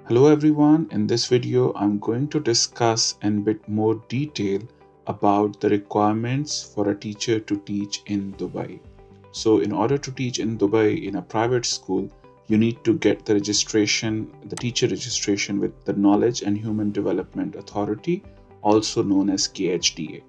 Hello everyone, in this video I'm going to discuss in bit more detail about the requirements for a teacher to teach in Dubai. So in order to teach in Dubai in a private school, you need to get the teacher registration with the Knowledge and Human Development Authority, also known as KHDA.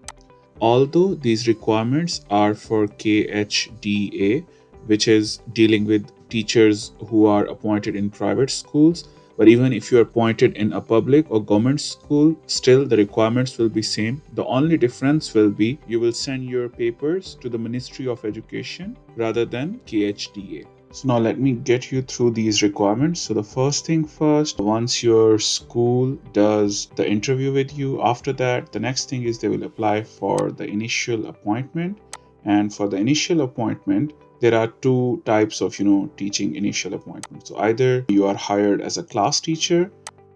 Although these requirements are for KHDA, which is dealing with teachers who are appointed in private schools, but even if you are appointed in a public or government school, still the requirements will be same. The only difference will be you will send your papers to the Ministry of Education rather than KHDA. So now let me get you through these requirements. So the first thing first, once your school does the interview with you, after that, the next thing is they will apply for the initial appointment. And for the initial appointment, there are two types of, teaching initial appointment. So either you are hired as a class teacher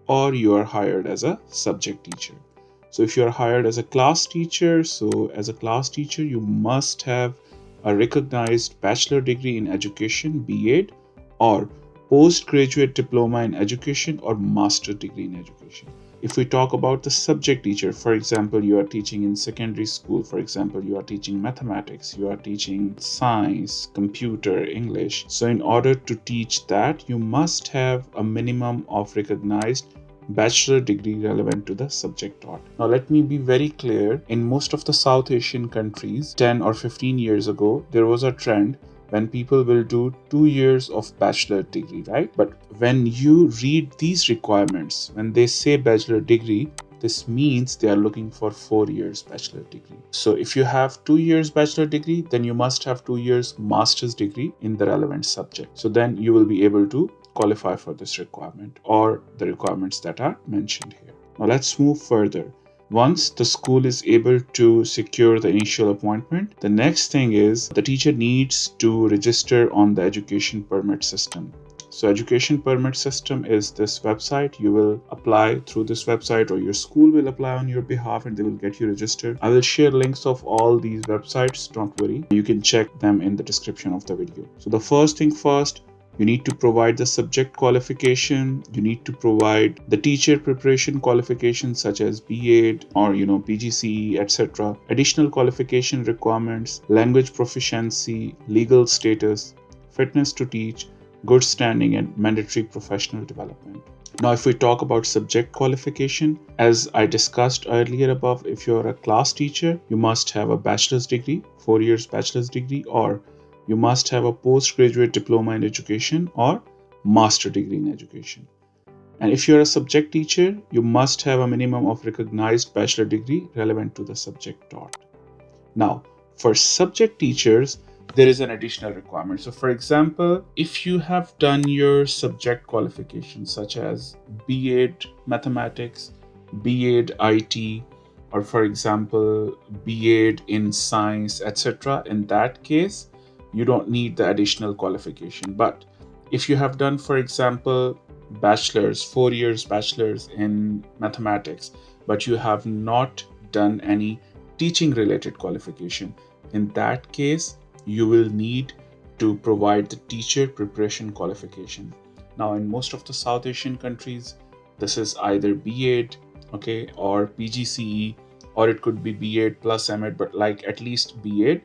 or you are hired as a subject teacher. So if you are hired as a class teacher, you must have a recognized bachelor degree in education, B.Ed, or postgraduate diploma in education or master degree in education. If we talk about the subject teacher, for example, you are teaching in secondary school, for example, you are teaching mathematics, you are teaching science, computer, English. So in order to teach that, you must have a minimum of recognized bachelor degree relevant to the subject taught. Now, let me be very clear. In most of the South Asian countries, 10 or 15 years ago, there was a trend when people will do 2 years of bachelor degree, right? But when you read these requirements, when they say bachelor degree, this means they are looking for 4 years bachelor degree. So if you have 2 years bachelor degree, then you must have 2 years master's degree in the relevant subject. So then you will be able to qualify for this requirement or the requirements that are mentioned here. Now let's move further. Once the school is able to secure the initial appointment, the next thing is the teacher needs to register on the education permit system. So education permit system is this website. You will apply through this website or your school will apply on your behalf and they will get you registered. I will share links of all these websites. Don't worry. You can check them in the description of the video. So the first thing first, you need to provide the subject qualification. You need to provide the teacher preparation qualifications such as B.Ed or PGCE, etc. Additional qualification requirements, language proficiency, legal status, fitness to teach, good standing, and mandatory professional development. Now, if we talk about subject qualification, as I discussed earlier above, if you're a class teacher, you must have a bachelor's degree, 4 years bachelor's degree, or you must have a postgraduate diploma in education or master degree in education. And if you're a subject teacher, you must have a minimum of recognized bachelor degree relevant to the subject taught. Now, for subject teachers, there is an additional requirement. So, for example, if you have done your subject qualifications such as B.Ed Mathematics, B.Ed IT, or for example, B.Ed in Science, etc., in that case, you don't need the additional qualification. But if you have done, for example, bachelor's, 4 years bachelor's in mathematics, but you have not done any teaching related qualification, in that case you will need to provide the teacher preparation qualification. Now in most of the South Asian countries, this is either B.Ed, okay, or PGCE, or it could be B.Ed plus M.Ed, but like at least B.Ed.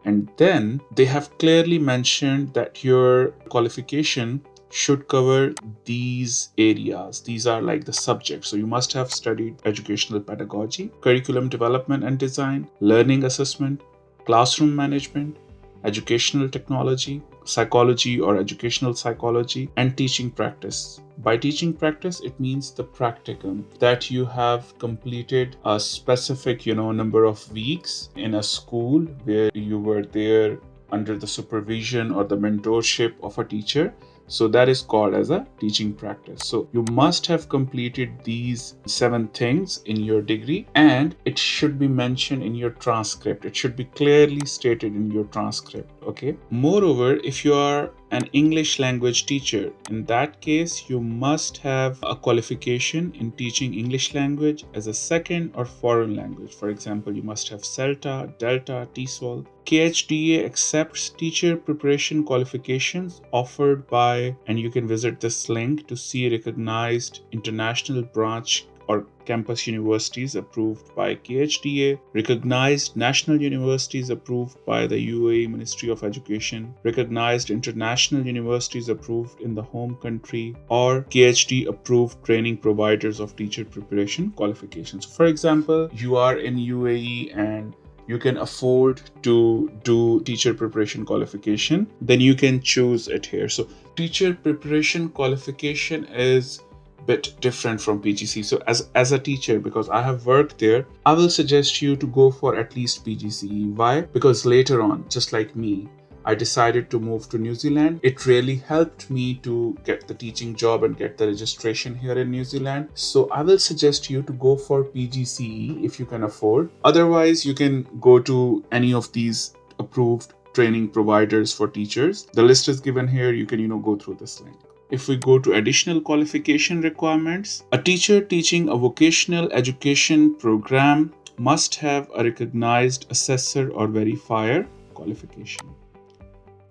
And then they have clearly mentioned that your qualification should cover these areas. These are like the subjects. So you must have studied educational pedagogy, curriculum development and design, learning assessment, classroom management, educational technology, psychology or educational psychology, and teaching practice. By teaching practice, it means the practicum, that you have completed a specific, number of weeks in a school where you were there under the supervision or the mentorship of a teacher. So that is called as a teaching practice. So you must have completed these 7 things in your degree, and it should be mentioned in your transcript. It should be clearly stated in your transcript. Okay. Moreover, if you are an English language teacher. In that case, you must have a qualification in teaching English language as a second or foreign language. For example, you must have CELTA, Delta, TESOL. KHDA accepts teacher preparation qualifications offered by, and you can visit this link to see recognized international branch or campus universities approved by KHDA, recognized national universities approved by the UAE Ministry of Education, recognized international universities approved in the home country, or KHD approved training providers of teacher preparation qualifications. For example, you are in UAE and you can afford to do teacher preparation qualification, then you can choose it here. So teacher preparation qualification is bit different from PGC. So as a teacher, because I have worked there, I will suggest you to go for at least PGCE. Why? Because later on, just like me, I decided to move to New Zealand. It really helped me to get the teaching job and get the registration here in New Zealand. So I will suggest you to go for PGCE if you can afford. Otherwise, you can go to any of these approved training providers for teachers. The list is given here. You can, go through this link. If we go to additional qualification requirements, a teacher teaching a vocational education program must have a recognized assessor or verifier qualification.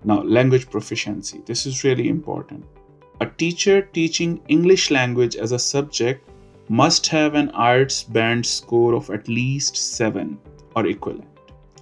Now, language proficiency. This is really important. A teacher teaching English language as a subject must have an IELTS band score of at least 7 or equivalent.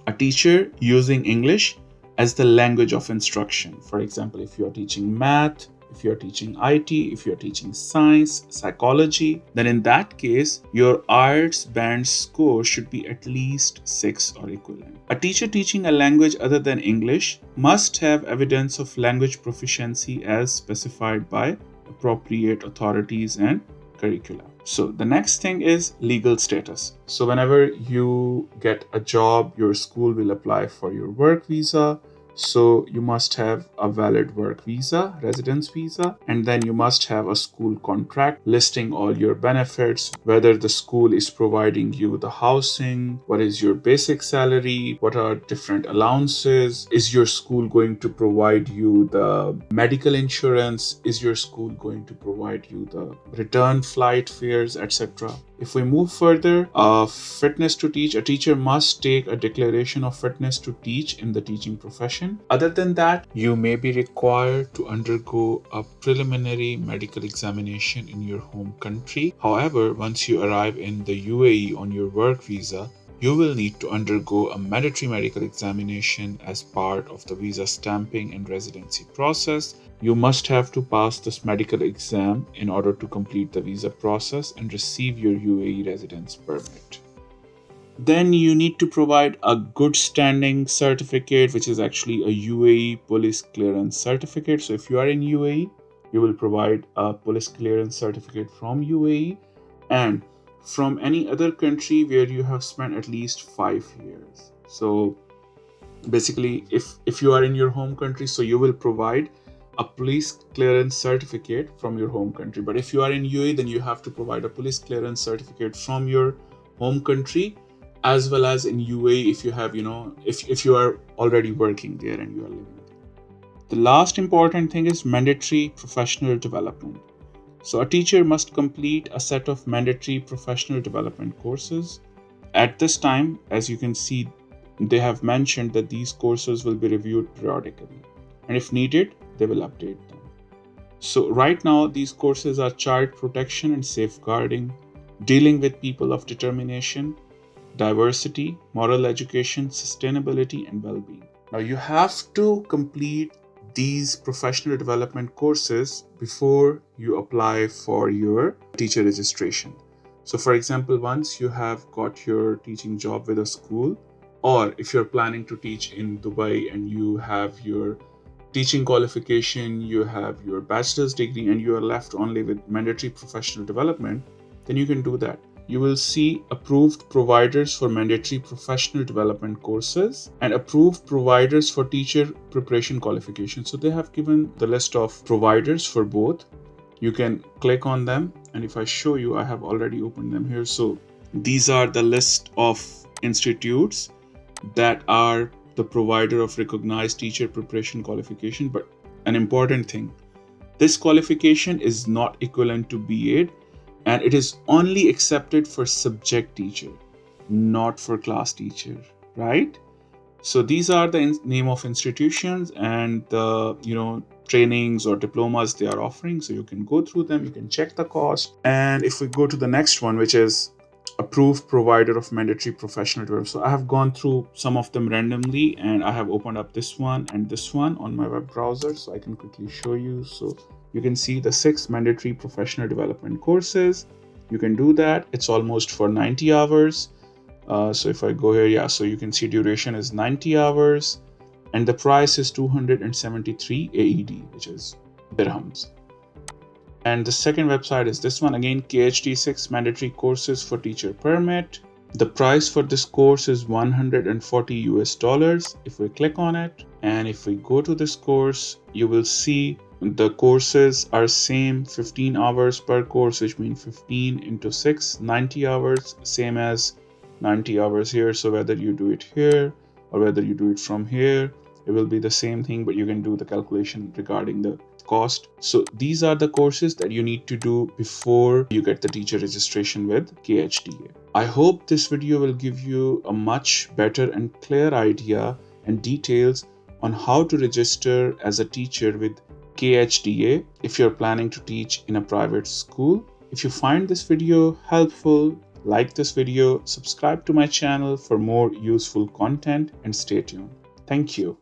A teacher using English as the language of instruction. For example, if you are teaching math, if you're teaching IT, if you're teaching science, psychology, then in that case, your IELTS band score should be at least 6 or equivalent. A teacher teaching a language other than English must have evidence of language proficiency as specified by appropriate authorities and curricula. So the next thing is legal status. So whenever you get a job, your school will apply for your work visa. So you must have a valid work visa, residence visa, and then you must have a school contract listing all your benefits, whether the school is providing you the housing, what is your basic salary, what are different allowances, is your school going to provide you the medical insurance, is your school going to provide you the return flight fares, etc. If we move further, fitness to teach, a teacher must take a declaration of fitness to teach in the teaching profession. Other than that, you may be required to undergo a preliminary medical examination in your home country. However, once you arrive in the UAE on your work visa, you will need to undergo a mandatory medical examination as part of the visa stamping and residency process. You must have to pass this medical exam in order to complete the visa process and receive your UAE residence permit. Then you need to provide a good standing certificate, which is actually a UAE police clearance certificate. So if you are in UAE, you will provide a police clearance certificate from UAE and from any other country where you have spent at least 5 years. So basically, if you are in your home country, so you will provide a police clearance certificate from your home country. But if you are in UAE, then you have to provide a police clearance certificate from your home country, as well as in UAE if you have, if you are already working there and you are living there. The last important thing is mandatory professional development. So a teacher must complete a set of mandatory professional development courses. At this time, as you can see, they have mentioned that these courses will be reviewed periodically, and if needed, they will update them. So right now, these courses are child protection and safeguarding, dealing with people of determination, diversity, moral education, sustainability, and well-being. Now you have to complete these professional development courses before you apply for your teacher registration. So for example, once you have got your teaching job with a school, or if you're planning to teach in Dubai and you have your teaching qualification, you have your bachelor's degree, and you are left only with mandatory professional development, then you can do that. You will see approved providers for mandatory professional development courses and approved providers for teacher preparation qualifications. So they have given the list of providers for both. You can click on them, and if I show you, I have already opened them here. So these are the list of institutes that are the provider of recognized teacher preparation qualification. But an important thing. This qualification is not equivalent to B.Ed, and it is only accepted for subject teacher, not for class teacher, right? So these are the name of institutions and the trainings or diplomas they are offering. So you can go through them, you can check the cost. And if we go to the next one, which is approved provider of mandatory professional development. So I have gone through some of them randomly, and I have opened up this one and this one on my web browser, so I can quickly show you. So you can see the 6 mandatory professional development courses. You can do that. It's almost for 90 hours. So if I go here, yeah, so you can see duration is 90 hours and the price is 273 AED, which is dirhams. And the second website is this one again, KHD 6 mandatory courses for teacher permit. The price for this course is 140 US dollars. If we click on it and if we go to this course, you will see the courses are same 15 hours per course, which means 15 into 6, 90 hours, same as 90 hours here. So whether you do it here or whether you do it from here, it will be the same thing, but you can do the calculation regarding the cost. So these are the courses that you need to do before you get the teacher registration with KHDA. I hope this video will give you a much better and clear idea and details on how to register as a teacher with KHDA if you're planning to teach in a private school. If you find this video helpful, like this video, subscribe to my channel for more useful content, and stay tuned. Thank you.